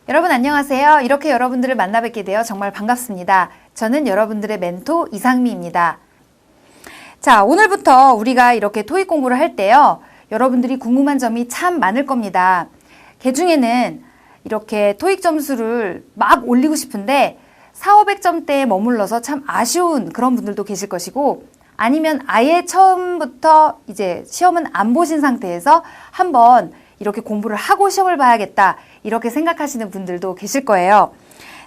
여러분 안녕하세요. 이렇게 여러분들을 만나 뵙게 되어 정말 반갑습니다. 저는 여러분들의 멘토 이상미입니다. 자, 오늘부터 우리가 이렇게 토익 공부를 할 때요. 여러분들이 궁금한 점이 참 많을 겁니다. 그중에는 이렇게 토익 점수를 막 올리고 싶은데 400~500점대에 머물러서 참 아쉬운 그런 분들도 계실 것이고, 아니면 아예 처음부터 이제 시험은 안 보신 상태에서 한번 이렇게 공부를 하고 시험을 봐야겠다 이렇게 생각하시는 분들도 계실 거예요.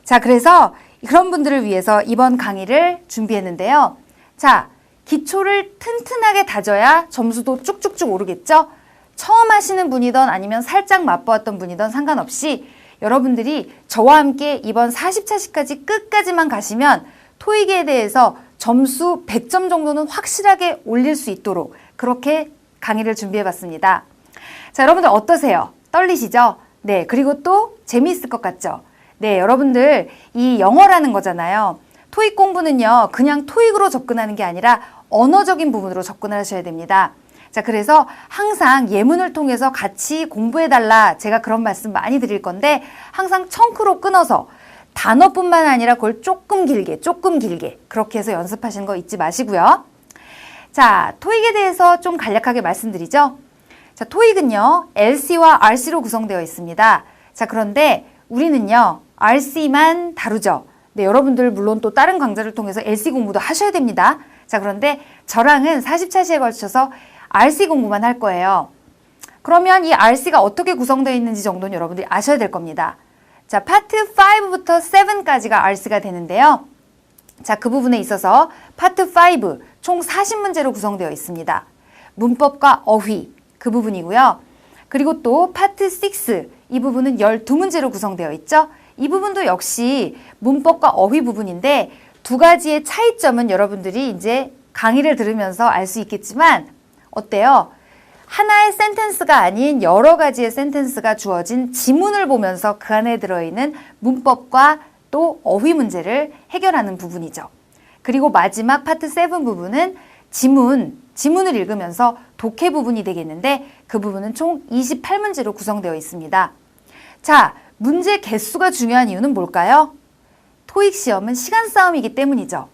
자, 그래서 그런 분들을 위해서 이번 강의를 준비했는데요. 자, 기초를 튼튼하게 다져야 점수도 쭉쭉쭉 오르겠죠? 처음 하시는 분이든 아니면 살짝 맛보았던 분이든 상관없이 여러분들이 저와 함께 이번 40차시까지 끝까지만 가시면 토익에 대해서 점수 100점 정도는 확실하게 올릴 수 있도록 그렇게 강의를 준비해봤습니다. 자, 여러분들 어떠세요? 떨리시죠? 네, 그리고 또 재미있을 것 같죠? 네, 여러분들 이 영어라는 거잖아요. 토익 공부는요, 그냥 토익으로 접근하는 게 아니라 언어적인 부분으로 접근을 하셔야 됩니다. 자, 그래서 항상 예문을 통해서 같이 공부해달라, 제가 그런 말씀 많이 드릴 건데, 항상 청크로 끊어서 단어뿐만 아니라 그걸 조금 길게 그렇게 해서 연습하시는 거 잊지 마시고요. 자, 토익에 대해서 좀 간략하게 말씀드리죠. 자, 토익은요, LC와 RC로 구성되어 있습니다. 자, 그런데 우리는요, RC만 다루죠. 네, 여러분들 물론 또 다른 강좌를 통해서 LC 공부도 하셔야 됩니다. 자, 그런데 저랑은 40차시에 걸쳐서 RC 공부만 할 거예요. 그러면 이 RC가 어떻게 구성되어 있는지 정도는 여러분들이 아셔야 될 겁니다. 자, 파트 5부터 7까지가 RC가 되는데요. 자, 그 부분에 있어서 파트 5, 총 40문제로 구성되어 있습니다. 문법과 어휘, 그 부분이고요. 그리고 또 파트 6, 이 부분은 12문제로 구성되어 있죠. 이 부분도 역시 문법과 어휘 부분인데 두 가지의 차이점은 여러분들이 이제 강의를 들으면서 알 수 있겠지만 어때요? 하나의 센텐스가 아닌 여러 가지의 센텐스가 주어진 지문을 보면서 그 안에 들어있는 문법과 또 어휘 문제를 해결하는 부분이죠. 그리고 마지막 파트 7 부분은 지문을 읽으면서 독해 부분이 되겠는데 그 부분은 총 28문제로 구성되어 있습니다. 자, 문제 개수가 중요한 이유는 뭘까요? 토익 시험은 시간 싸움이기 때문이죠.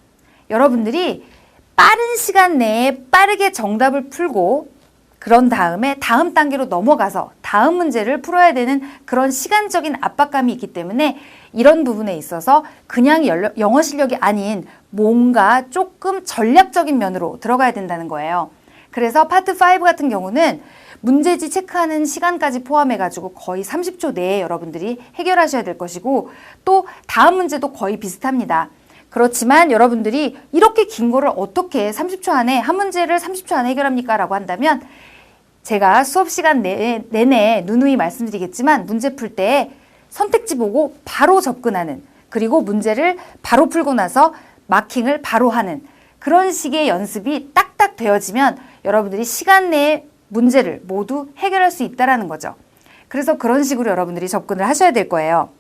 여러분들이 빠른 시간 내에 빠르게 정답을 풀고 그런 다음에 다음 단계로 넘어가서 다음 문제를 풀어야 되는 그런 시간적인 압박감이 있기 때문에 이런 부분에 있어서 그냥 영어 실력이 아닌 뭔가 조금 전략적인 면으로 들어가야 된다는 거예요. 그래서 파트 5 같은 경우는 문제지 체크하는 시간까지 포함해가지고 거의 30초 내에 여러분들이 해결하셔야 될 것이고 또 다음 문제도 거의 비슷합니다. 그렇지만 여러분들이 이렇게 긴 거를 어떻게 30초 안에 한 문제를 30초 안에 해결합니까? 라고 한다면 제가 수업 시간 내내 누누이 말씀드리겠지만 문제 풀 때 선택지 보고 바로 접근하는, 그리고 문제를 바로 풀고 나서 마킹을 바로 하는 그런 식의 연습이 딱딱 되어지면 여러분들이 시간 내에 문제를 모두 해결할 수 있다는 거죠. 그래서 그런 식으로 여러분들이 접근을 하셔야 될 거예요.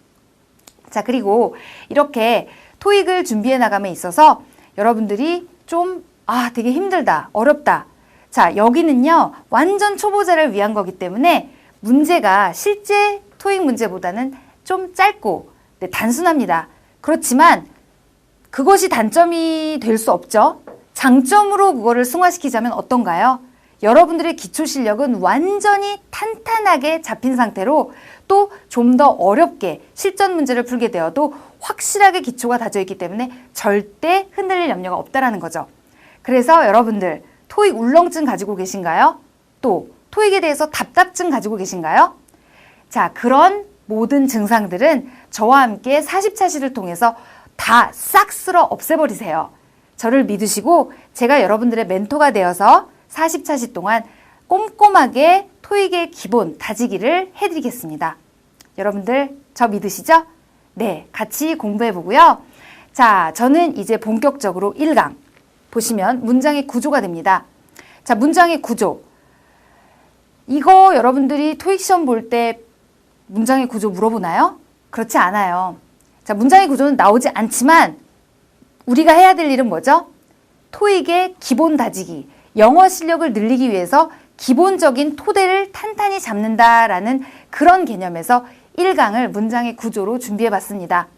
자, 그리고 이렇게 토익을 준비해 나감에 있어서 여러분들이 좀 되게 힘들다, 어렵다. 자, 여기는요 완전 초보자를 위한 거기 때문에 문제가 실제 토익 문제보다는 좀 짧고 단순합니다. 그렇지만 그것이 단점이 될 수 없죠. 장점으로 그거를 승화시키자면 어떤가요? 여러분들의 기초 실력은 완전히 탄탄하게 잡힌 상태로 또 좀 더 어렵게 실전 문제를 풀게 되어도 확실하게 기초가 다져 있기 때문에 절대 흔들릴 염려가 없다라는 거죠. 그래서 여러분들 토익 울렁증 가지고 계신가요? 또 토익에 대해서 답답증 가지고 계신가요? 자, 그런 모든 증상들은 저와 함께 40차시를 통해서 다 싹 쓸어 없애버리세요. 저를 믿으시고 제가 여러분들의 멘토가 되어서 40차시 동안 꼼꼼하게 토익의 기본 다지기를 해드리겠습니다. 여러분들 저 믿으시죠? 네, 같이 공부해보고요. 자, 저는 이제 본격적으로 1강 보시면 문장의 구조가 됩니다. 자, 문장의 구조. 이거 여러분들이 토익 시험 볼 때 문장의 구조 물어보나요? 그렇지 않아요. 자, 문장의 구조는 나오지 않지만 우리가 해야 될 일은 뭐죠? 토익의 기본 다지기, 영어 실력을 늘리기 위해서 기본적인 토대를 탄탄히 잡는다라는 그런 개념에서 1강을 문장의 구조로 준비해 봤습니다.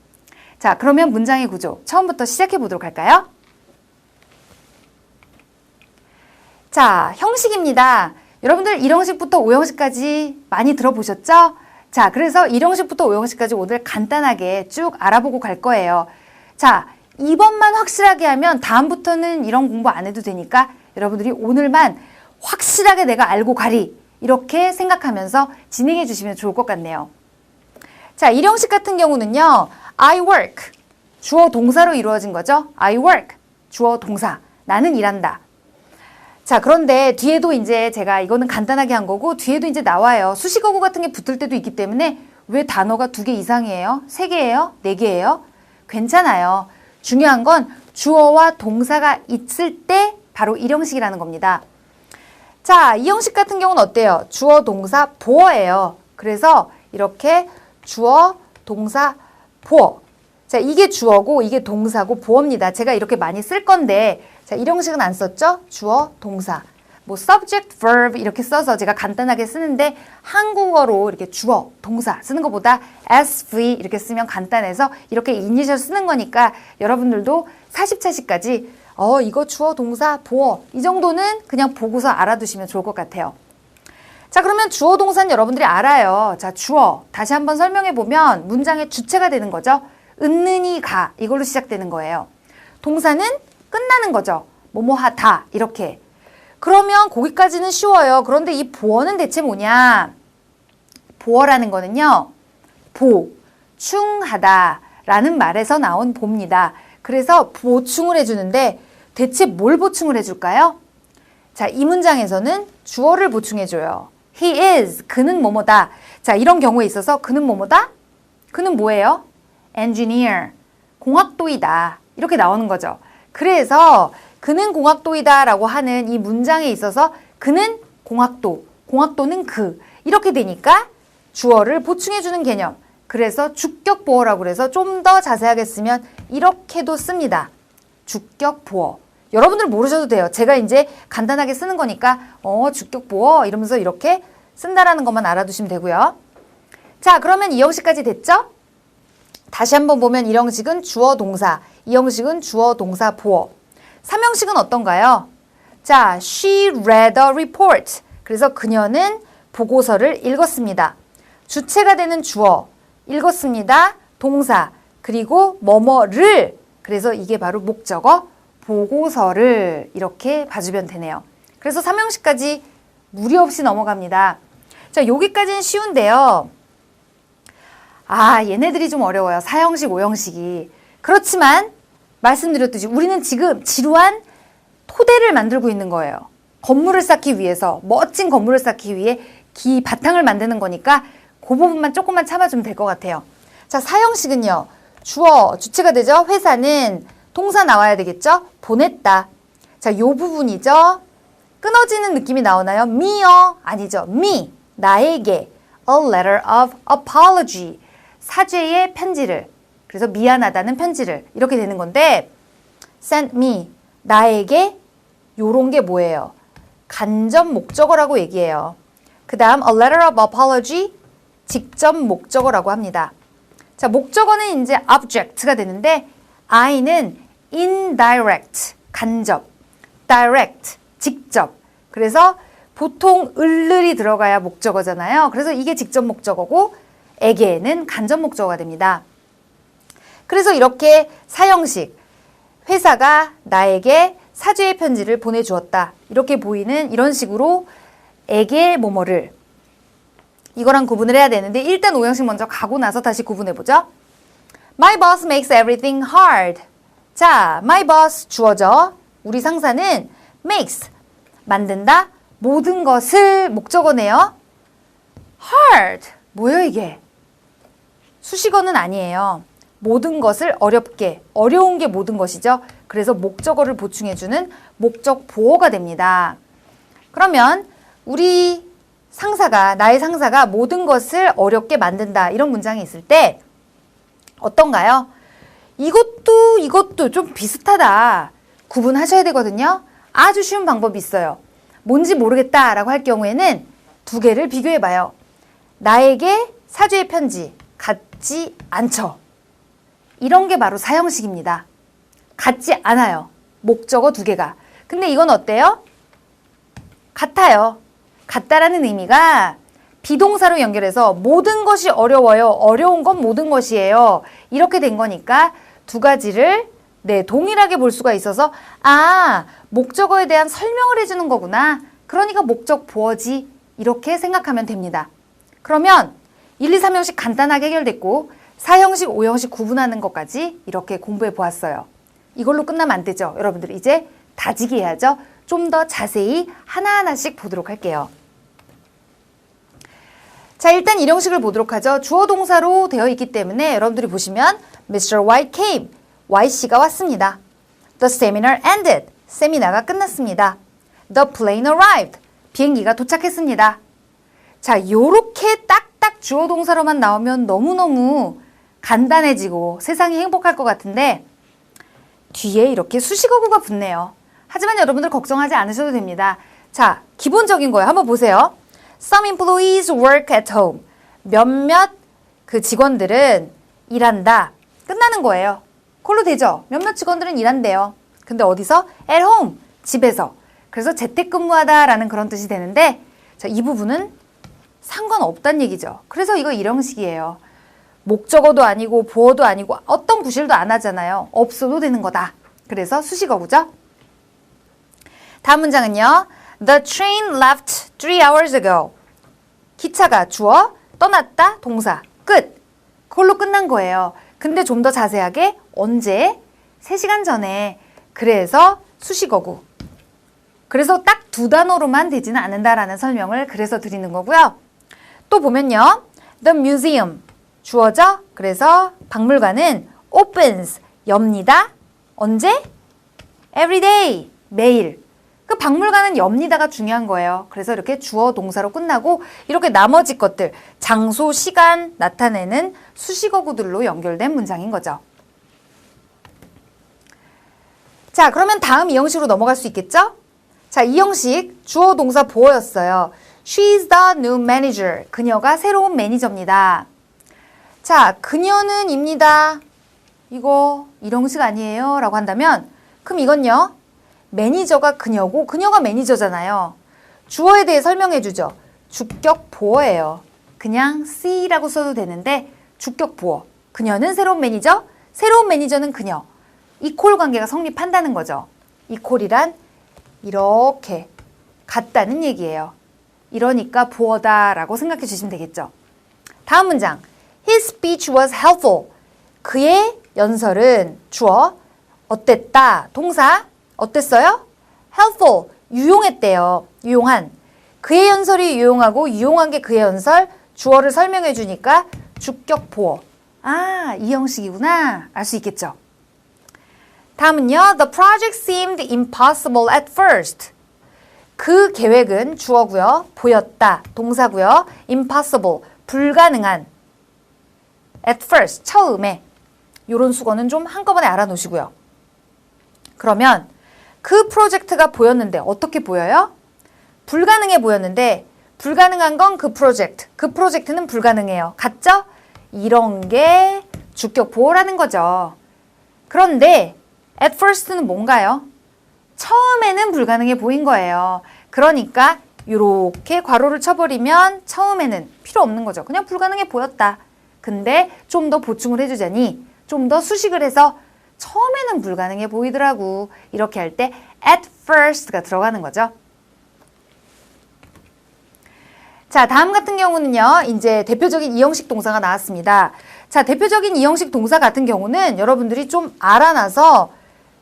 자, 그러면 문장의 구조 처음부터 시작해 보도록 할까요? 자, 형식입니다. 여러분들 1형식부터 5형식까지 많이 들어보셨죠? 자, 그래서 1형식부터 5형식까지 오늘 간단하게 쭉 알아보고 갈 거예요. 자, 이번만 확실하게 하면 다음부터는 이런 공부 안 해도 되니까 여러분들이 오늘만 확실하게 내가 알고 가리 이렇게 생각하면서 진행해 주시면 좋을 것 같네요. 자, 1형식 같은 경우는요. I work, 주어 동사로 이루어진 거죠. I work, 주어 동사, 나는 일한다. 자, 그런데 뒤에도 이제 제가 이거는 간단하게 한 거고 뒤에도 이제 나와요. 수식어구 같은 게 붙을 때도 있기 때문에 왜 단어가 2개 이상이에요? 3개예요? 4개예요? 괜찮아요. 중요한 건 주어와 동사가 있을 때 바로 1형식이라는 겁니다. 자, 2형식 같은 경우는 어때요? 주어, 동사, 보어예요. 그래서 이렇게 주어, 동사, 보어. 자, 이게 주어고 이게 동사고 보어입니다. 제가 이렇게 많이 쓸 건데 자, 1형식은 안 썼죠? 주어, 동사. 뭐 subject, verb 이렇게 써서 제가 간단하게 쓰는데 한국어로 이렇게 주어, 동사 쓰는 것보다 SV 이렇게 쓰면 간단해서 이렇게 이니셜 쓰는 거니까 여러분들도 40차시까지 이거 주어, 동사, 보어 이 정도는 그냥 보고서 알아두시면 좋을 것 같아요. 자, 그러면 주어, 동사는 여러분들이 알아요. 자, 주어 다시 한번 설명해 보면 문장의 주체가 되는 거죠. 은는이 가 이걸로 시작되는 거예요. 동사는 끝나는 거죠. 뭐뭐 하다 이렇게. 그러면 거기까지는 쉬워요. 그런데 이 보어는 대체 뭐냐? 보어라는 거는요. 보충하다 라는 말에서 나온 보입니다. 그래서 보충을 해주는데 대체 뭘 보충을 해줄까요? 자, 이 문장에서는 주어를 보충해줘요. He is, 그는 뭐뭐다. 자, 이런 경우에 있어서 그는 뭐뭐다? 그는 뭐예요? Engineer, 공학도이다. 이렇게 나오는 거죠. 그래서 그는 공학도이다 라고 하는 이 문장에 있어서 그는 공학도, 공학도는 그 이렇게 되니까 주어를 보충해주는 개념. 그래서 주격보어라고 그래서 좀 더 자세하게 쓰면 이렇게도 씁니다. 주격보어. 여러분들 모르셔도 돼요. 제가 이제 간단하게 쓰는 거니까 주격보어 이러면서 이렇게 쓴다라는 것만 알아두시면 되고요. 자, 그러면 2형식까지 됐죠? 다시 한번 보면 1형식은 주어, 동사, 2형식은 주어, 동사, 보어. 3형식은 어떤가요? 자, she read a report. 그래서 그녀는 보고서를 읽었습니다. 주체가 되는 주어, 읽었습니다. 동사, 그리고 뭐뭐를. 그래서 이게 바로 목적어, 보고서를 이렇게 봐주면 되네요. 그래서 3형식까지 무리 없이 넘어갑니다. 자, 여기까지는 쉬운데요. 아, 얘네들이 좀 어려워요. 4형식, 5형식이. 그렇지만 말씀드렸듯이 우리는 지금 지루한 토대를 만들고 있는 거예요. 건물을 쌓기 위해서, 멋진 건물을 쌓기 위해 바탕을 만드는 거니까 그 부분만 조금만 참아주면 될 것 같아요. 자, 4형식은요. 주어, 주체가 되죠. 회사는 동사 나와야 되겠죠. 보냈다. 자, 요 부분이죠. 끊어지는 느낌이 나오나요? me요? 아니죠. me, 나에게. A letter of apology. 사죄의 편지를. 그래서 미안하다는 편지를. 이렇게 되는 건데 send me, 나에게 요런 게 뭐예요? 간접 목적어라고 얘기해요. 그 다음 a letter of apology, 직접 목적어라고 합니다. 자, 목적어는 이제 object가 되는데 I는 indirect, 간접, direct, 직접. 그래서 보통 을을이 들어가야 목적어잖아요. 그래서 이게 직접 목적어고 에게는 간접 목적어가 됩니다. 그래서 이렇게 4형식, 회사가 나에게 사죄의 편지를 보내주었다. 이렇게 보이는 이런 식으로 에게 뭐뭐를 이거랑 구분을 해야 되는데 일단 5형식 먼저 가고 나서 다시 구분해보죠. My boss makes everything hard. 자, my boss 주어죠. 우리 상사는 makes, 만든다. 모든 것을 목적어네요. hard, 뭐예요 이게? 수식어는 아니에요. 모든 것을 어렵게, 어려운 게 모든 것이죠. 그래서 목적어를 보충해주는 목적 보어가 됩니다. 그러면 우리 상사가, 나의 상사가 모든 것을 어렵게 만든다. 이런 문장이 있을 때 어떤가요? 이것도 좀 비슷하다. 구분하셔야 되거든요. 아주 쉬운 방법이 있어요. 뭔지 모르겠다라고 할 경우에는 두 개를 비교해봐요. 나에게 사주의 편지 같지 않죠. 이런 게 바로 사형식입니다. 같지 않아요. 목적어 두 개가. 근데 이건 어때요? 같아요. 같다라는 의미가 비동사로 연결해서 모든 것이 어려워요. 어려운 건 모든 것이에요. 이렇게 된 거니까 두 가지를 동일하게 볼 수가 있어서 목적어에 대한 설명을 해주는 거구나. 그러니까 목적 보어지 이렇게 생각하면 됩니다. 그러면 1, 2, 3형식 간단하게 해결됐고 4형식, 5형식 구분하는 것까지 이렇게 공부해 보았어요. 이걸로 끝나면 안 되죠. 여러분들 이제 다지기 해야죠. 좀 더 자세히 하나하나씩 보도록 할게요. 자, 일단 1형식을 보도록 하죠. 주어 동사로 되어 있기 때문에 여러분들이 보시면 Mr. White came. Y씨가 왔습니다. The seminar ended. 세미나가 끝났습니다. The plane arrived. 비행기가 도착했습니다. 자, 요렇게 딱딱 주어 동사로만 나오면 너무너무 간단해지고 세상이 행복할 것 같은데 뒤에 이렇게 수식어구가 붙네요. 하지만 여러분들 걱정하지 않으셔도 됩니다. 자, 기본적인 거예요. 한번 보세요. Some employees work at home. 몇몇 그 직원들은 일한다. 끝나는 거예요. 그걸로 되죠. 몇몇 직원들은 일한대요. 근데 어디서? At home. 집에서. 그래서 재택근무하다라는 그런 뜻이 되는데 자, 이 부분은 상관없다는 얘기죠. 그래서 이거 1형식이에요. 목적어도 아니고 보어도 아니고 어떤 구실도 안 하잖아요. 없어도 되는 거다. 그래서 수식어구죠. 다음 문장은요. The train left 3 hours ago. 기차가 주어, 떠났다, 동사, 끝. 그걸로 끝난 거예요. 근데 좀 더 자세하게 언제? 3시간 전에. 그래서 수식어구. 그래서 딱 두 단어로만 되지는 않는다라는 설명을 그래서 드리는 거고요. 또 보면요. The museum. 주어죠? 그래서 박물관은 opens. 엽니다. 언제? Every day. 매일. 그 박물관은 엽니다가 중요한 거예요. 그래서 이렇게 주어 동사로 끝나고 이렇게 나머지 것들 장소, 시간 나타내는 수식어구들로 연결된 문장인 거죠. 자, 그러면 다음 2형식으로 넘어갈 수 있겠죠? 자, 2형식 주어 동사 보어였어요. She's the new manager. 그녀가 새로운 매니저입니다. 자, 그녀는 입니다. 이거 1형식 아니에요? 라고 한다면 그럼 이건요. 매니저가 그녀고 그녀가 매니저잖아요. 주어에 대해 설명해 주죠. 주격 보어예요. 그냥 C라고 써도 되는데 주격 보어. 그녀는 새로운 매니저, 새로운 매니저는 그녀. 이퀄 관계가 성립한다는 거죠. 이퀄이란 이렇게 같다는 얘기예요. 이러니까 보어다라고 생각해 주시면 되겠죠. 다음 문장. His speech was helpful. 그의 연설은 주어 어땠다. 동사 어땠어요? helpful. 유용했대요. 유용한. 그의 연설이 유용하고 유용한 게 그의 연설. 주어를 설명해 주니까 주격 보어. 이 형식이구나. 알 수 있겠죠. 다음은요. The project seemed impossible at first. 그 계획은 주어고요. 보였다. 동사고요. impossible. 불가능한. at first. 처음에. 요런 수거는 좀 한꺼번에 알아놓으시고요. 그러면 그 프로젝트가 보였는데 어떻게 보여요? 불가능해 보였는데 불가능한 건 그 프로젝트. 그 프로젝트는 불가능해요. 같죠? 이런 게 주격 보어라는 거죠. 그런데 at first는 뭔가요? 처음에는 불가능해 보인 거예요. 그러니까 이렇게 괄호를 쳐버리면 처음에는 필요 없는 거죠. 그냥 불가능해 보였다. 근데 좀 더 보충을 해주자니 좀 더 수식을 해서 처음에는 불가능해 보이더라고. 이렇게 할 때 at first가 들어가는 거죠. 자, 다음 같은 경우는요. 이제 대표적인 2형식 동사가 나왔습니다. 자, 대표적인 2형식 동사 같은 경우는 여러분들이 좀 알아놔서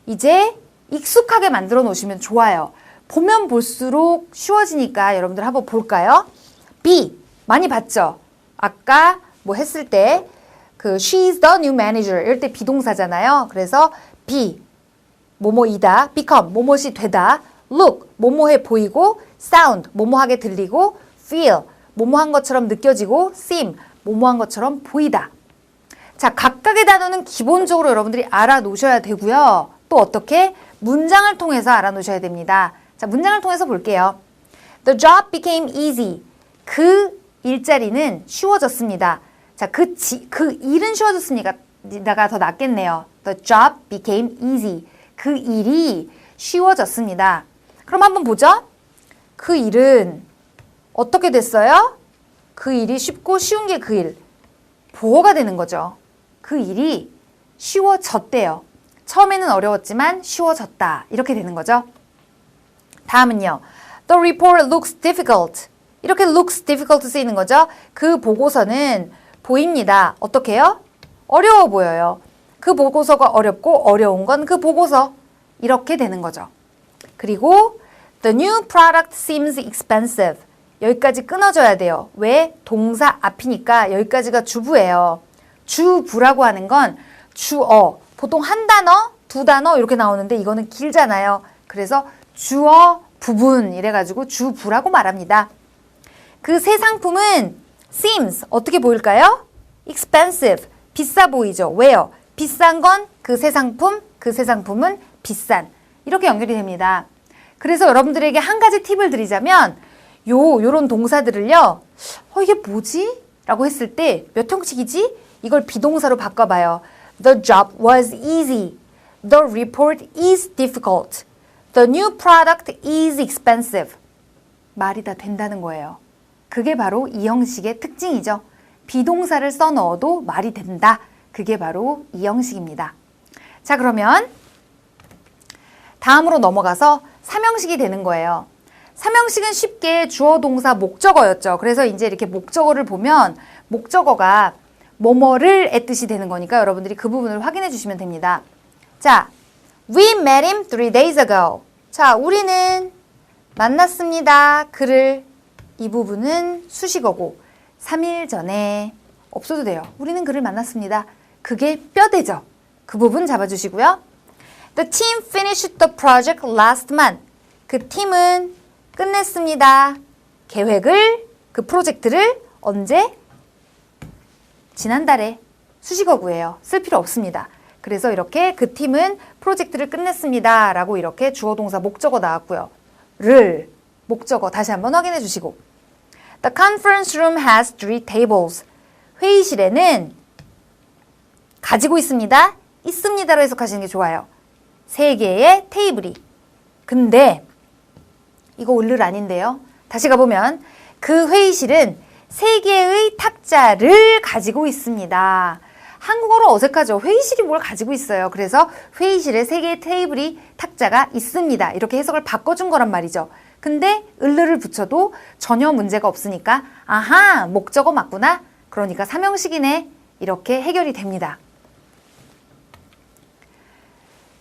이제 익숙하게 만들어 놓으시면 좋아요. 보면 볼수록 쉬워지니까 여러분들 한번 볼까요? be. 많이 봤죠? 아까 뭐 했을 때 그 she's the new manager 이럴 때 비동사잖아요. 그래서 be 뭐뭐이다, become 뭐뭐이 되다, look 뭐뭐해 보이고, sound 뭐뭐하게 들리고, feel 뭐뭐한 것처럼 느껴지고, seem 뭐뭐한 것처럼 보이다. 자, 각각의 단어는 기본적으로 여러분들이 알아놓으셔야 되고요. 또 어떻게? 문장을 통해서 알아놓으셔야 됩니다. 자, 문장을 통해서 볼게요. The job became easy. 그 일자리는 쉬워졌습니다. 자, 그 일은 쉬워졌으니까 나가 더 낫겠네요. The job became easy. 그 일이 쉬워졌습니다. 그럼 한번 보죠. 그 일은 어떻게 됐어요? 그 일이 쉽고 쉬운 게 그 일. 보어가 되는 거죠. 그 일이 쉬워졌대요. 처음에는 어려웠지만 쉬워졌다. 이렇게 되는 거죠. 다음은요. The report looks difficult. 이렇게 looks difficult 쓰이는 거죠. 그 보고서는 보입니다. 어떻게 해요? 어려워 보여요. 그 보고서가 어렵고 어려운 건 그 보고서. 이렇게 되는 거죠. 그리고 The new product seems expensive. 여기까지 끊어줘야 돼요. 왜? 동사 앞이니까 여기까지가 주부예요. 주부라고 하는 건 주어. 보통 한 단어, 두 단어 이렇게 나오는데 이거는 길잖아요. 그래서 주어 부분 이래가지고 주부라고 말합니다. 그 새 상품은 seems 어떻게 보일까요? expensive 비싸 보이죠. 왜요? 비싼 건 그 새 상품, 그 새 상품은 비싼 이렇게 연결이 됩니다. 그래서 여러분들에게 한 가지 팁을 드리자면 요런 동사들을요. 이게 뭐지? 라고 했을 때 몇 형식이지? 이걸 비동사로 바꿔봐요. The job was easy. The report is difficult. The new product is expensive. 말이 다 된다는 거예요. 그게 바로 이 형식의 특징이죠. 비동사를 써 넣어도 말이 된다. 그게 바로 이 형식입니다. 자, 그러면 다음으로 넘어가서 3형식이 되는 거예요. 3형식은 쉽게 주어, 동사, 목적어였죠. 그래서 이제 이렇게 목적어를 보면 목적어가 뭐뭐를 의 뜻이 되는 거니까 여러분들이 그 부분을 확인해 주시면 됩니다. 자, we met him 3 days ago. 자, 우리는 만났습니다. 그를. 이 부분은 수식어고 3일 전에 없어도 돼요. 우리는 그를 만났습니다. 그게 뼈대죠. 그 부분 잡아주시고요. The team finished the project last month. 그 팀은 끝냈습니다. 계획을, 그 프로젝트를 언제? 지난달에. 수식어구예요. 쓸 필요 없습니다. 그래서 이렇게 그 팀은 프로젝트를 끝냈습니다. 라고 이렇게 주어 동사 목적어 나왔고요. 를 목적어 다시 한번 확인해 주시고 The conference room has 3 tables. 회의실에는 가지고 있습니다. 있습니다로 해석하시는 게 좋아요. 3개의 테이블이. 근데 이거 을을 아닌데요. 다시 가보면 그 회의실은 3개의 탁자를 가지고 있습니다. 한국어로 어색하죠. 회의실이 뭘 가지고 있어요. 그래서 회의실에 3개의 테이블이 탁자가 있습니다. 이렇게 해석을 바꿔준 거란 말이죠. 근데 을을 붙여도 전혀 문제가 없으니까 아하 목적어 맞구나. 그러니까 3형식이네. 이렇게 해결이 됩니다.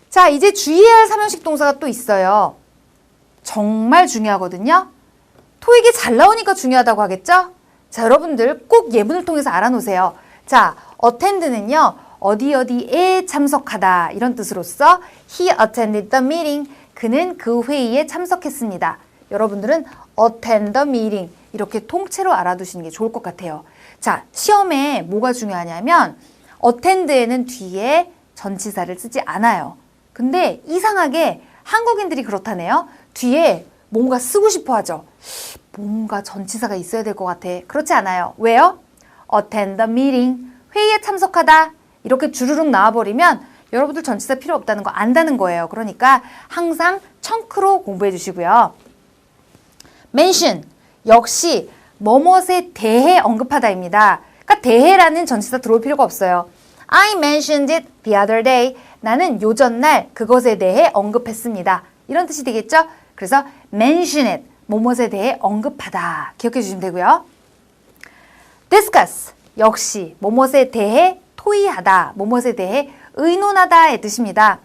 자, 이제 주의해야 할 3형식 동사가 또 있어요. 정말 중요하거든요. 토익이 잘 나오니까 중요하다고 하겠죠? 자, 여러분들 꼭 예문을 통해서 알아놓으세요. 자, attend는요. 어디에 참석하다 이런 뜻으로서 he attended the meeting. 그는 그 회의에 참석했습니다. 여러분들은 attend the meeting 이렇게 통째로 알아두시는 게 좋을 것 같아요. 자, 시험에 뭐가 중요하냐면 attend에는 뒤에 전치사를 쓰지 않아요. 근데 이상하게 한국인들이 그렇다네요. 뒤에 뭔가 쓰고 싶어 하죠. 뭔가 전치사가 있어야 될 것 같아. 그렇지 않아요. 왜요? attend the meeting, 회의에 참석하다 이렇게 주르륵 나와버리면 여러분들 전치사 필요 없다는 거 안다는 거예요. 그러니까 항상 청크로 공부해 주시고요. mention, 역시 뭐뭇에 대해 언급하다입니다. 그러니까 대해라는 전치사 들어올 필요가 없어요. I mentioned it the other day. 나는 요전날 그것에 대해 언급했습니다. 이런 뜻이 되겠죠? 그래서 mention it, 뭐뭇에 대해 언급하다. 기억해 주시면 되고요. discuss, 역시 뭐뭇에 대해 토의하다, 뭐뭇에 대해 의논하다의 뜻입니다.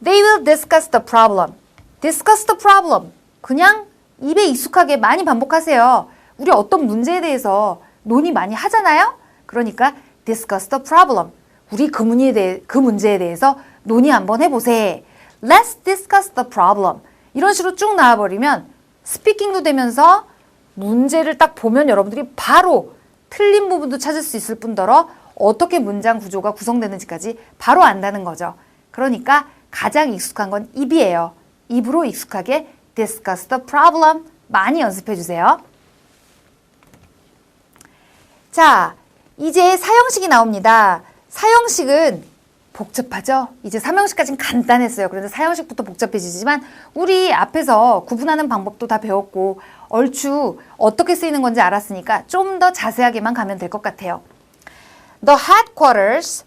They will discuss the problem. discuss the problem. 그냥 입에 익숙하게 많이 반복하세요. 우리 어떤 문제에 대해서 논의 많이 하잖아요? 그러니까 discuss the problem. 우리 그 문제에 대해서 논의 한번 해보세. Let's discuss the problem. 이런 식으로 쭉 나와버리면 스피킹도 되면서 문제를 딱 보면 여러분들이 바로 틀린 부분도 찾을 수 있을 뿐더러 어떻게 문장 구조가 구성되는지까지 바로 안다는 거죠. 그러니까 가장 익숙한 건 입이에요. 입으로 익숙하게 discuss the problem 많이 연습해 주세요. 자, 이제 사형식이 나옵니다. 사형식은 복잡하죠? 이제 3형식까지는 간단했어요. 그런데 사형식부터 복잡해지지만 우리 앞에서 구분하는 방법도 다 배웠고 얼추 어떻게 쓰이는 건지 알았으니까 좀 더 자세하게만 가면 될 것 같아요. The headquarters,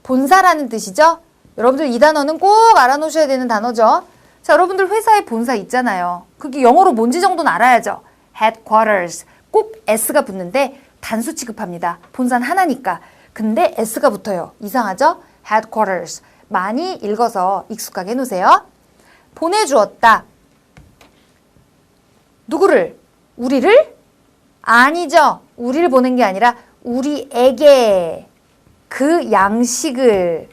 본사라는 뜻이죠? 여러분들 이 단어는 꼭 알아놓으셔야 되는 단어죠? 자, 여러분들 회사에 본사 있잖아요. 그게 영어로 뭔지 정도는 알아야죠. headquarters, 꼭 S가 붙는데 단수 취급합니다. 본사는 하나니까. 근데 S가 붙어요. 이상하죠? headquarters. 많이 읽어서 익숙하게 해놓으세요. 보내주었다. 누구를? 우리를? 아니죠. 우리를 보낸 게 아니라 우리에게 그 양식을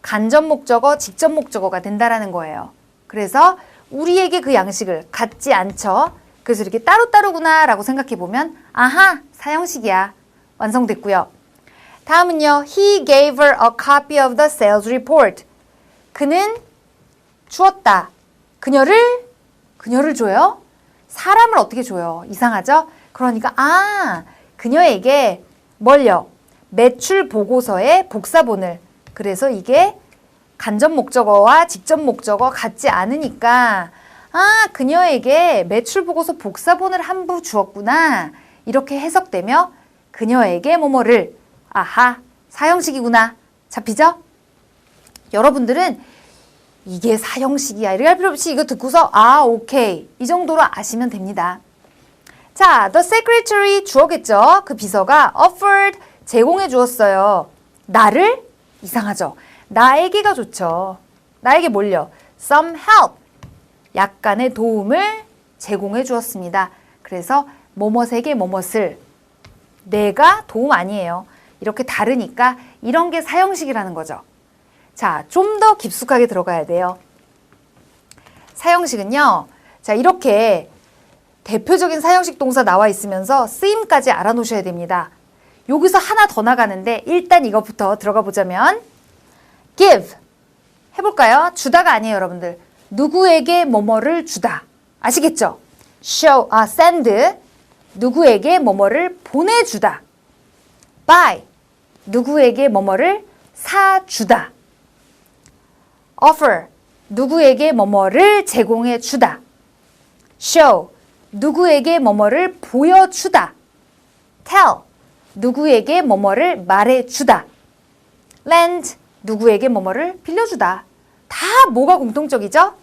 간접 목적어, 직접 목적어가 된다라는 거예요. 그래서 우리에게 그 양식을 갖지 않죠. 그래서 이렇게 따로따로구나 라고 생각해보면 아하, 사형식이야. 완성됐고요. 다음은요. He gave her a copy of the sales report. 그는 주었다. 그녀를 줘요? 사람을 어떻게 줘요? 이상하죠? 그러니까 그녀에게 뭘요? 매출 보고서의 복사본을. 그래서 이게 간접 목적어와 직접 목적어 같지 않으니까 그녀에게 매출 보고서 복사본을 한 부 주었구나. 이렇게 해석되며 그녀에게 뭐뭐를 아하, 사형식이구나. 잡히죠? 여러분들은 이게 사형식이야. 이렇게 할 필요 없이 이거 듣고서 오케이. 이 정도로 아시면 됩니다. 자, the secretary 주어겠죠. 그 비서가 offered 제공해 주었어요. 나를? 이상하죠. 나에게가 좋죠. 나에게 뭘요? some help. 약간의 도움을 제공해 주었습니다. 그래서 뭐뭇에게 뭐뭇을 내가 도움 아니에요. 이렇게 다르니까 이런 게 사형식이라는 거죠. 자, 좀 더 깊숙하게 들어가야 돼요. 사형식은요. 자, 이렇게 대표적인 사형식 동사 나와 있으면서 쓰임까지 알아놓으셔야 됩니다. 여기서 하나 더 나가는데 일단 이것부터 들어가 보자면 give 해볼까요? 주다가 아니에요, 여러분들. 누구에게 뭐뭐를 주다. 아시겠죠? send 누구에게 뭐뭐를 보내주다. buy 누구에게 뭐뭐를 사주다. offer 누구에게 뭐뭐를 제공해 주다. show 누구에게 뭐뭐를 보여주다. tell 누구에게 뭐뭐를 말해주다. lend 누구에게 뭐뭐를 빌려주다. 다 뭐가 공통적이죠?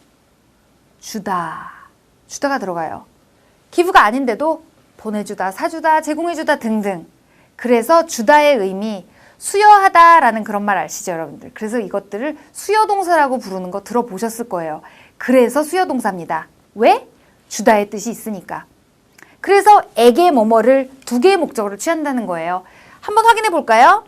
주다가 들어가요. 기부가 아닌데도 보내주다, 사주다, 제공해주다 등등. 그래서 주다의 의미 수여하다라는 그런 말 아시죠, 여러분들? 그래서 이것들을 수여동사라고 부르는 거 들어보셨을 거예요. 그래서 수여동사입니다. 왜? 주다의 뜻이 있으니까. 그래서 에게 뭐뭐를 두 개의 목적어를 취한다는 거예요. 한번 확인해 볼까요?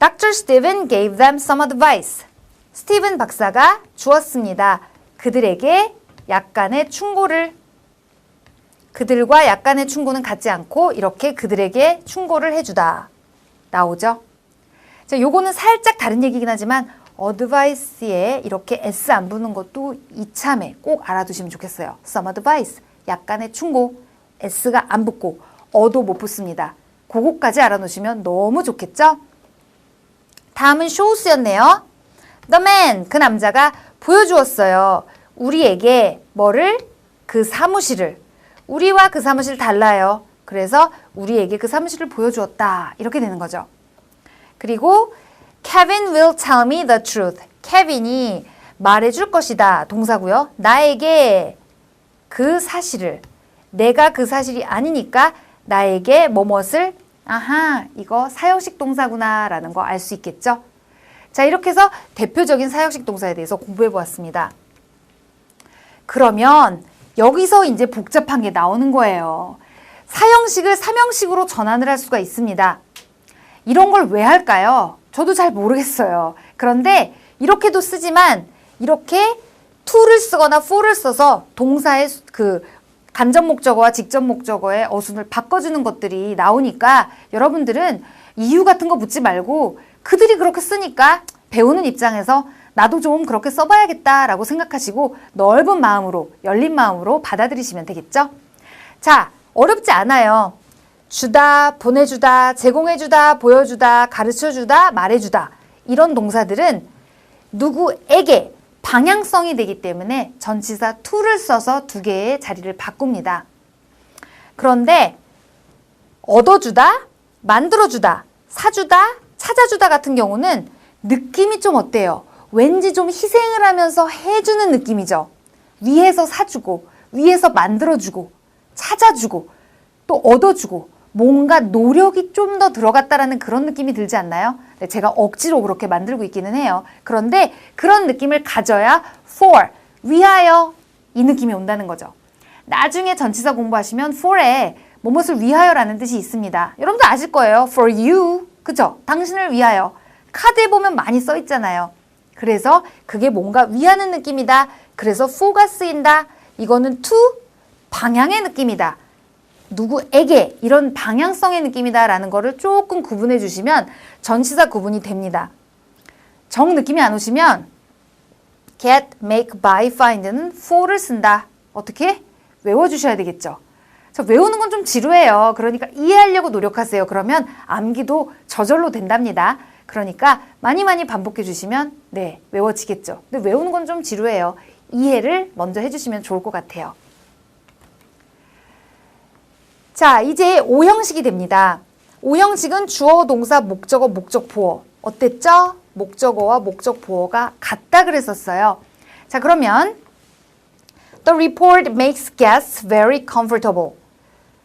Dr. Steven gave them some advice. 스티븐 박사가 주었습니다. 그들에게 약간의 충고를. 그들과 약간의 충고는 같지 않고 이렇게 그들에게 충고를 해주다. 나오죠? 자, 요거는 살짝 다른 얘기긴 하지만 advice에 이렇게 S 안 붙는 것도 이참에 꼭 알아두시면 좋겠어요. Some advice, 약간의 충고, S가 안 붙고 어도 못 붙습니다. 그거까지 알아놓으시면 너무 좋겠죠? 다음은 shows였네요. The man, 그 남자가 보여주었어요. 우리에게 뭐를? 그 사무실을. 우리와 그 사무실 달라요. 그래서 우리에게 그 사무실을 보여주었다. 이렇게 되는 거죠. 그리고 Kevin will tell me the truth. 케빈이 말해줄 것이다. 동사고요. 나에게 그 사실을. 내가 그 사실이 아니니까 나에게 뭐뭇을 이거 사형식 동사구나 라는 거 알 수 있겠죠? 자, 이렇게 해서 대표적인 사형식 동사에 대해서 공부해 보았습니다. 그러면 여기서 이제 복잡한 게 나오는 거예요. 사형식을 삼형식으로 전환을 할 수가 있습니다. 이런 걸 왜 할까요? 저도 잘 모르겠어요. 그런데 이렇게도 쓰지만 이렇게 to를 쓰거나 for를 써서 동사의 그 간접 목적어와 직접 목적어의 어순을 바꿔주는 것들이 나오니까 여러분들은 이유 같은 거 묻지 말고 그들이 그렇게 쓰니까 배우는 입장에서 나도 좀 그렇게 써봐야겠다라고 생각하시고 넓은 마음으로, 열린 마음으로 받아들이시면 되겠죠? 자, 어렵지 않아요. 주다, 보내주다, 제공해주다, 보여주다, 가르쳐주다, 말해주다. 이런 동사들은 누구에게 방향성이 되기 때문에 전치사 to를 써서 두 개의 자리를 바꿉니다. 그런데 얻어주다, 만들어주다, 사주다, 찾아주다 같은 경우는 느낌이 좀 어때요? 왠지 좀 희생을 하면서 해주는 느낌이죠. 위에서 사주고, 위에서 만들어주고, 찾아주고, 또 얻어주고, 뭔가 노력이 좀 더 들어갔다라는 그런 느낌이 들지 않나요? 네, 제가 억지로 그렇게 만들고 있기는 해요. 그런데 그런 느낌을 가져야 for, 위하여 이 느낌이 온다는 거죠. 나중에 전치사 공부하시면 for에 무엇을 위하여라는 뜻이 있습니다. 여러분들 아실 거예요. for you, 그죠? 당신을 위하여. 카드에 보면 많이 써 있잖아요. 그래서 그게 뭔가 위하는 느낌이다. 그래서 for가 쓰인다. 이거는 to, 방향의 느낌이다. 누구에게 이런 방향성의 느낌이다 라는 거를 조금 구분해 주시면 전치사 구분이 됩니다. 정 느낌이 안 오시면 get, make, buy, find는 for를 쓴다. 어떻게? 외워주셔야 되겠죠. 외우는 건 좀 지루해요. 그러니까 이해하려고 노력하세요. 그러면 암기도 저절로 된답니다. 그러니까 많이 반복해 주시면 네, 외워지겠죠. 근데 외우는 건 좀 지루해요. 이해를 먼저 해주시면 좋을 것 같아요. 자, 이제 5형식이 됩니다. 5형식은 주어, 동사, 목적어, 목적, 보어. 어땠죠? 목적어와 목적, 보어가 같다 그랬었어요. 자, 그러면 The report makes guests very comfortable.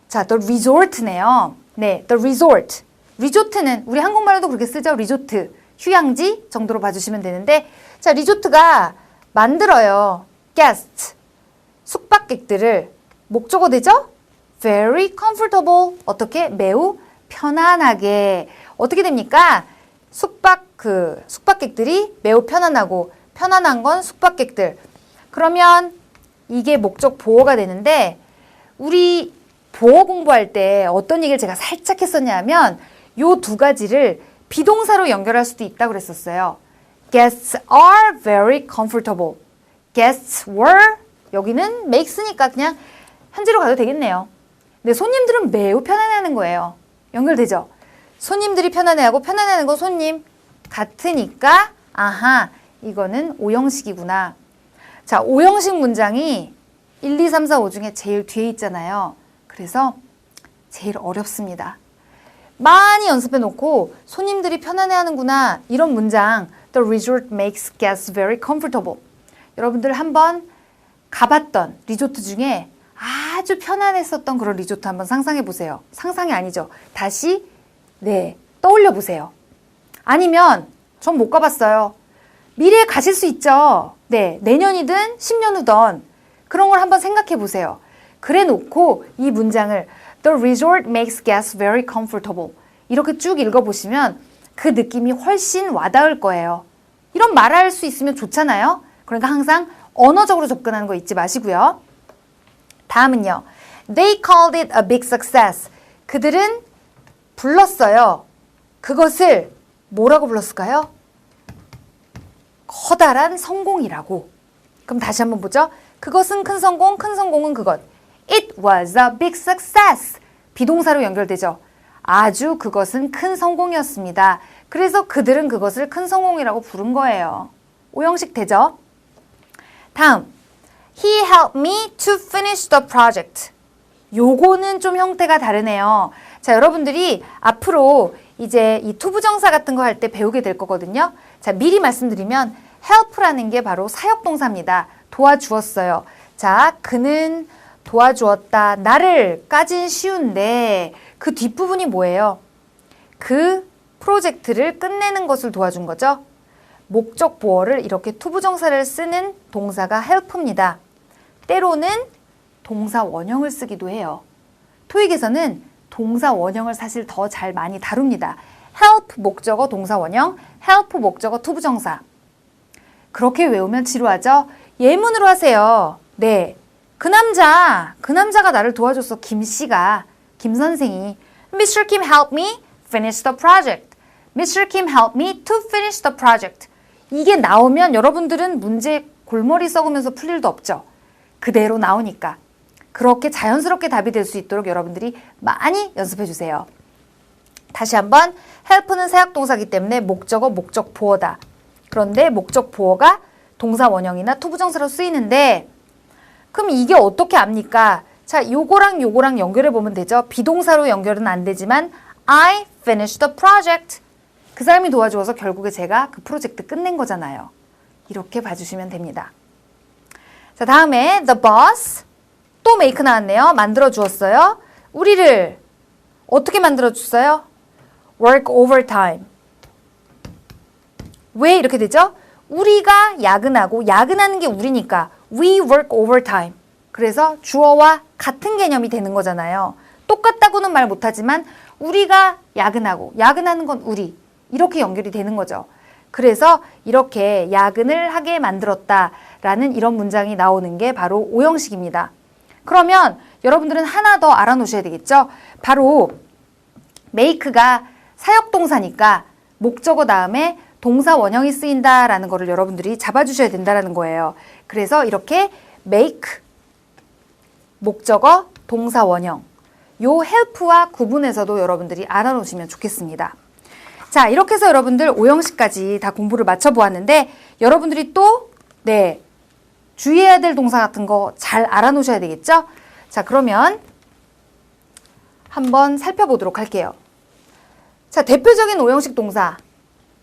자, the resort네요. 네, the resort. 리조트는 우리 한국말로도 그렇게 쓰죠. 리조트. 휴양지 정도로 봐주시면 되는데 자, 리조트가 만들어요. guest. 숙박객들을 목적어 되죠? very comfortable. 어떻게? 매우 편안하게. 어떻게 됩니까? 숙박객들이 매우 편안하고 편안한 건 숙박객들. 그러면 이게 목적 보어가 되는데 우리 보어 공부할 때 어떤 얘기를 제가 살짝 했었냐면 요 두 가지를 비동사로 연결할 수도 있다고 그랬었어요. Guests are very comfortable. Guests were 여기는 makes니까 그냥 현재로 가도 되겠네요. 근데 손님들은 매우 편안해하는 거예요. 연결되죠? 손님들이 편안해하고 편안해하는 거 손님 같으니까 아하 이거는 5형식이구나. 자, 5형식 문장이 1, 2, 3, 4, 5 중에 제일 뒤에 있잖아요. 그래서 제일 어렵습니다. 많이 연습해 놓고 손님들이 편안해하는구나 이런 문장 The resort makes guests very comfortable. 여러분들 한번 가봤던 리조트 중에 아주 편안했었던 그런 리조트 한번 상상해 보세요. 상상이 아니죠. 다시 네 떠올려 보세요. 아니면 전 못 가봤어요. 미래에 가실 수 있죠. 네, 내년이든 10년 후든 그런 걸 한번 생각해 보세요. 그래 놓고 이 문장을 The resort makes guests very comfortable 이렇게 쭉 읽어보시면 그 느낌이 훨씬 와닿을 거예요. 이런 말할 수 있으면 좋잖아요. 그러니까 항상 언어적으로 접근하는 거 잊지 마시고요. 다음은요. They called it a big success. 그들은 불렀어요. 그것을 뭐라고 불렀을까요? 커다란 성공이라고. 그럼 다시 한번 보죠. 그것은 큰 성공, 큰 성공은 그것. It was a big success. 비동사로 연결되죠. 아주 그것은 큰 성공이었습니다. 그래서 그들은 그것을 큰 성공이라고 부른 거예요. 5형식 되죠? 다음. He helped me to finish the project. 요거는 좀 형태가 다르네요. 자, 여러분들이 앞으로 이제 이 투부정사 같은 거 할 때 배우게 될 거거든요. 자, 미리 말씀드리면 help라는 게 바로 사역동사입니다. 도와주었어요. 자, 그는 도와주었다. 나를 까진 쉬운데 그 뒷부분이 뭐예요? 그 프로젝트를 끝내는 것을 도와준 거죠. 목적 보어를 이렇게 투부정사를 쓰는 동사가 help입니다. 때로는 동사 원형을 쓰기도 해요. 토익에서는 동사 원형을 사실 더 잘 많이 다룹니다. help 목적어 동사 원형, help 목적어 투부정사. 그렇게 외우면 지루하죠? 예문으로 하세요. 네. 그 남자가 나를 도와줬어. 김 씨가, 김 선생이. Mr. Kim helped me finish the project. Mr. Kim helped me to finish the project. 이게 나오면 여러분들은 문제 골머리 썩으면서 풀 일도 없죠. 그대로 나오니까. 그렇게 자연스럽게 답이 될 수 있도록 여러분들이 많이 연습해 주세요. 다시 한번 help는 사역동사이기 때문에 목적어, 목적 보어다. 그런데 목적 보어가 동사 원형이나 투부정사로 쓰이는데 그럼 이게 어떻게 압니까? 자, 요거랑 요거랑 연결해 보면 되죠. 비동사로 연결은 안 되지만 I finished the project. 그 사람이 도와주어서 결국에 제가 그 프로젝트 끝낸 거잖아요. 이렇게 봐주시면 됩니다. 자, 다음에 the boss. 또 make 나왔네요. 만들어 주었어요. 우리를 어떻게 만들어 줬어요? work overtime. 왜 이렇게 되죠? 우리가 야근하고 야근하는 게 우리니까 we work overtime. 그래서 주어와 같은 개념이 되는 거잖아요. 똑같다고는 말 못하지만 우리가 야근하고 야근하는 건 우리. 이렇게 연결이 되는 거죠. 그래서 이렇게 야근을 하게 만들었다라는 이런 문장이 나오는 게 바로 오형식입니다. 그러면 여러분들은 하나 더 알아놓으셔야 되겠죠? 바로 make가 사역동사니까 목적어 다음에 동사 원형이 쓰인다라는 거를 여러분들이 잡아주셔야 된다는 거예요. 그래서 이렇게 make, 목적어, 동사 원형 요 help와 구분해서도 여러분들이 알아놓으시면 좋겠습니다. 자, 이렇게 해서 여러분들 오형식까지 다 공부를 마쳐보았는데 여러분들이 또 주의해야 될 동사 같은 거 잘 알아놓으셔야 되겠죠? 자, 그러면 한번 살펴보도록 할게요. 자, 대표적인 오형식 동사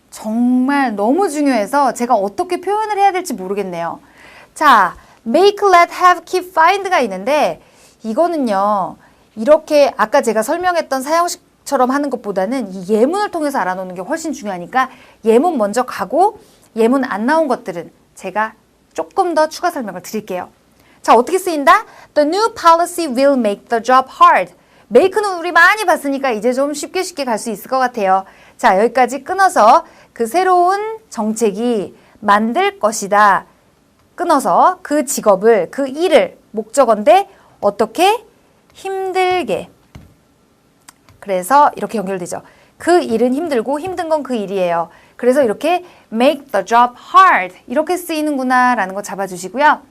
정말 너무 중요해서 제가 어떻게 표현을 해야 될지 모르겠네요. 자, make, let, have, keep, find가 있는데 이거는요. 이렇게 아까 제가 설명했던 사형식처럼 하는 것보다는 이 예문을 통해서 알아놓는 게 훨씬 중요하니까 예문 먼저 가고 예문 안 나온 것들은 제가 조금 더 추가 설명을 드릴게요. 자, 어떻게 쓰인다? The new policy will make the job hard. make는 우리 많이 봤으니까 이제 좀 쉽게 갈 수 있을 것 같아요. 자, 여기까지 끊어서 그 새로운 정책이 만들 것이다. 끊어서 그 직업을, 그 일을 목적어인데 어떻게? 힘들게. 그래서 이렇게 연결되죠. 그 일은 힘들고 힘든 건 그 일이에요. 그래서 이렇게 make the job hard 이렇게 쓰이는구나 라는 거 잡아주시고요.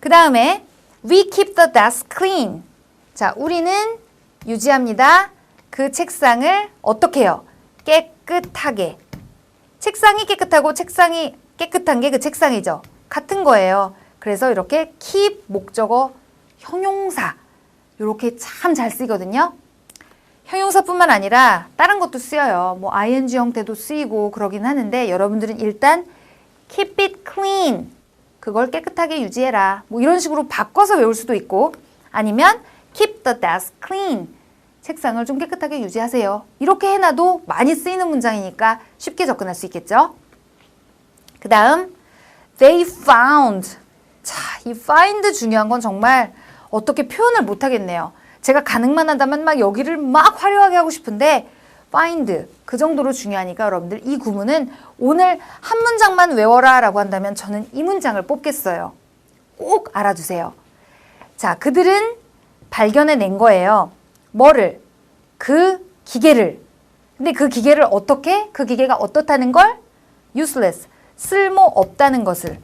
그 다음에 we keep the desk clean. 자, 우리는 유지합니다. 그 책상을 어떻게 해요? 깨끗하게. 책상이 깨끗하고 책상이 깨끗한 게 그 책상이죠. 같은 거예요. 그래서 이렇게 keep 목적어 형용사 이렇게 참 잘 쓰이거든요. 형용사뿐만 아니라 다른 것도 쓰여요. 뭐 ing 형태도 쓰이고 그러긴 하는데 여러분들은 일단 keep it clean 그걸 깨끗하게 유지해라. 뭐 이런 식으로 바꿔서 외울 수도 있고 아니면 keep the desk clean 책상을 좀 깨끗하게 유지하세요. 이렇게 해놔도 많이 쓰이는 문장이니까 쉽게 접근할 수 있겠죠. 그 다음 they found. 자, 이 find 중요한 건 정말 어떻게 표현을 못 하겠네요. 제가 가능만 한다면 막 여기를 막 화려하게 하고 싶은데 find 그 정도로 중요하니까 여러분들 이 구문은 오늘 한 문장만 외워라 라고 한다면 저는 이 문장을 뽑겠어요. 꼭 알아두세요. 자, 그들은 발견해낸 거예요. 뭐를? 그 기계를. 근데 그 기계를 어떻게? 그 기계가 어떻다는 걸? useless, 쓸모없다는 것을.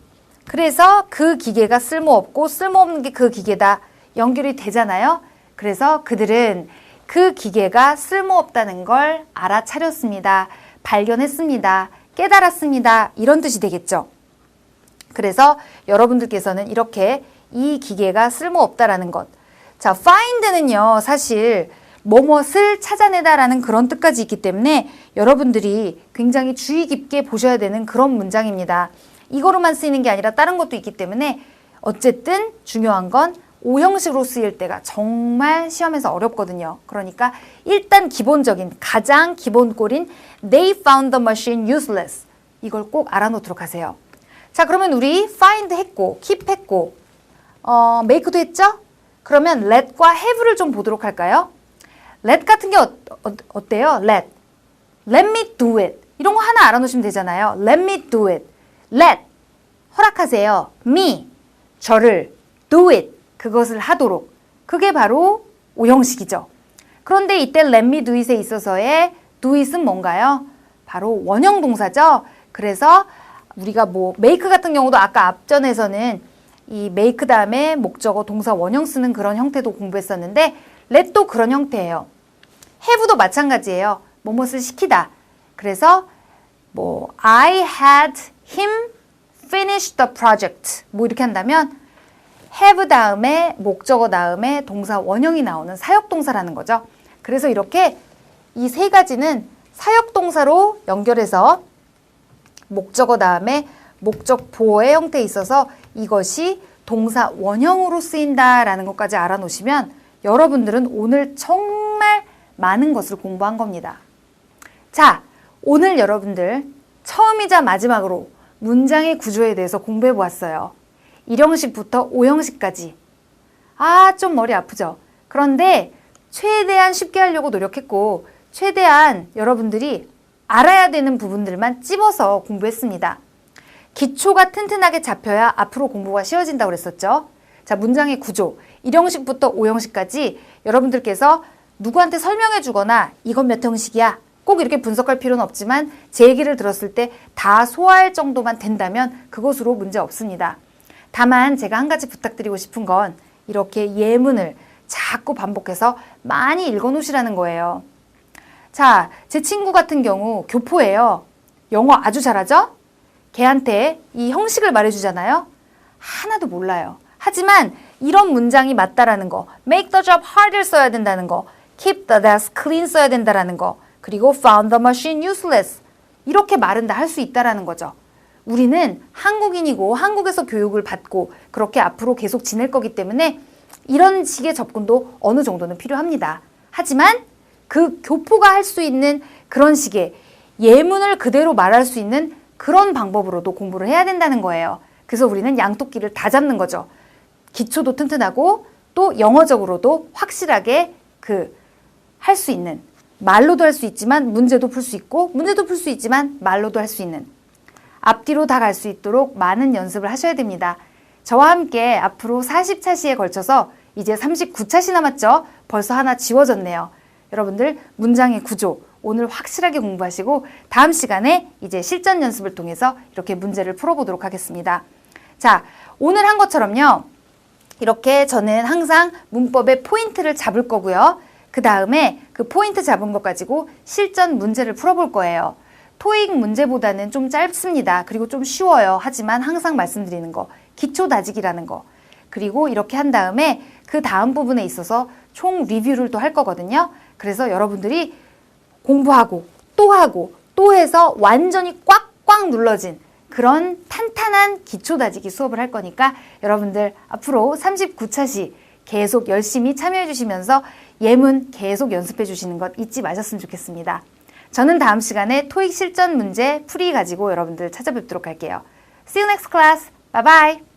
그래서 그 기계가 쓸모없고 쓸모없는 게 그 기계다. 연결이 되잖아요. 그래서 그들은 그 기계가 쓸모없다는 걸 알아차렸습니다. 발견했습니다. 깨달았습니다. 이런 뜻이 되겠죠. 그래서 여러분들께서는 이렇게 이 기계가 쓸모없다라는 것. 자, find는요, 사실 뭐뭇을 찾아내다라는 그런 뜻까지 있기 때문에 여러분들이 굉장히 주의 깊게 보셔야 되는 그런 문장입니다. 이거로만 쓰이는 게 아니라 다른 것도 있기 때문에 어쨌든 중요한 건 오형식으로 쓰일 때가 정말 시험에서 어렵거든요. 그러니까 일단 기본적인 가장 기본꼴인 They found the machine useless 이걸 꼭 알아놓도록 하세요. 자, 그러면 우리 find 했고 keep 했고 make도 했죠? 그러면 let과 have를 좀 보도록 할까요? let 같은 게 어때요? let me do it 이런 거 하나 알아놓으시면 되잖아요. let me do it let 허락하세요. me 저를 do it 그것을 하도록. 그게 바로 오형식이죠. 그런데 이때 let me do it에 있어서의 do it은 뭔가요? 바로 원형 동사죠. 그래서 우리가 뭐 make 같은 경우도 아까 앞전에서는 이 make 다음에 목적어 동사 원형 쓰는 그런 형태도 공부했었는데 let도 그런 형태예요. have도 마찬가지예요. 뭐뭇을 시키다. 그래서 뭐 I had him finish the project 뭐 이렇게 한다면 have 다음에 목적어 다음에 동사 원형이 나오는 사역동사라는 거죠. 그래서 이렇게 이 세 가지는 사역동사로 연결해서 목적어 다음에 목적 보어의 형태에 있어서 이것이 동사 원형으로 쓰인다라는 것까지 알아놓으시면 여러분들은 오늘 정말 많은 것을 공부한 겁니다. 자, 오늘 여러분들 처음이자 마지막으로 문장의 구조에 대해서 공부해 보았어요. 1형식부터 5형식까지. 좀 머리 아프죠? 그런데 최대한 쉽게 하려고 노력했고 최대한 여러분들이 알아야 되는 부분들만 찝어서 공부했습니다. 기초가 튼튼하게 잡혀야 앞으로 공부가 쉬워진다고 그랬었죠. 자, 문장의 구조 1형식부터 5형식까지 여러분들께서 누구한테 설명해 주거나 이건 몇 형식이야 꼭 이렇게 분석할 필요는 없지만 제 얘기를 들었을 때 다 소화할 정도만 된다면 그것으로 문제 없습니다. 다만 제가 한 가지 부탁드리고 싶은 건 이렇게 예문을 자꾸 반복해서 많이 읽어 놓으시라는 거예요. 자, 제 친구 같은 경우 교포예요. 영어 아주 잘하죠? 걔한테 이 형식을 말해주잖아요. 하나도 몰라요. 하지만 이런 문장이 맞다라는 거, make the job harder 써야 된다는 거, keep the desk clean 써야 된다라는 거, 그리고 found the machine useless 이렇게 말은 다 할 수 있다라는 거죠. 우리는 한국인이고 한국에서 교육을 받고 그렇게 앞으로 계속 지낼 거기 때문에 이런 식의 접근도 어느 정도는 필요합니다. 하지만 그 교포가 할 수 있는 그런 식의 예문을 그대로 말할 수 있는 그런 방법으로도 공부를 해야 된다는 거예요. 그래서 우리는 양토끼를 다 잡는 거죠. 기초도 튼튼하고 또 영어적으로도 확실하게 할 수 있는 말로도 할 수 있지만 문제도 풀 수 있고 문제도 풀 수 있지만 말로도 할 수 있는 앞뒤로 다 갈 수 있도록 많은 연습을 하셔야 됩니다. 저와 함께 앞으로 40차시에 걸쳐서 이제 39차시 남았죠? 벌써 하나 지워졌네요. 여러분들 문장의 구조 오늘 확실하게 공부하시고 다음 시간에 이제 실전 연습을 통해서 이렇게 문제를 풀어보도록 하겠습니다. 자, 오늘 한 것처럼요. 이렇게 저는 항상 문법의 포인트를 잡을 거고요. 그 다음에 그 포인트 잡은 것 가지고 실전 문제를 풀어볼 거예요. 토익 문제보다는 좀 짧습니다. 그리고 좀 쉬워요. 하지만 항상 말씀드리는 거 기초 다지기라는 거 그리고 이렇게 한 다음에 그 다음 부분에 있어서 총 리뷰를 또 할 거거든요. 그래서 여러분들이 공부하고 또 해서 완전히 꽉꽉 눌러진 그런 탄탄한 기초 다지기 수업을 할 거니까 여러분들 앞으로 39차시 계속 열심히 참여해 주시면서 예문 계속 연습해 주시는 것 잊지 마셨으면 좋겠습니다. 저는 다음 시간에 토익 실전 문제 풀이 가지고 여러분들 찾아뵙도록 할게요. See you next class. Bye bye.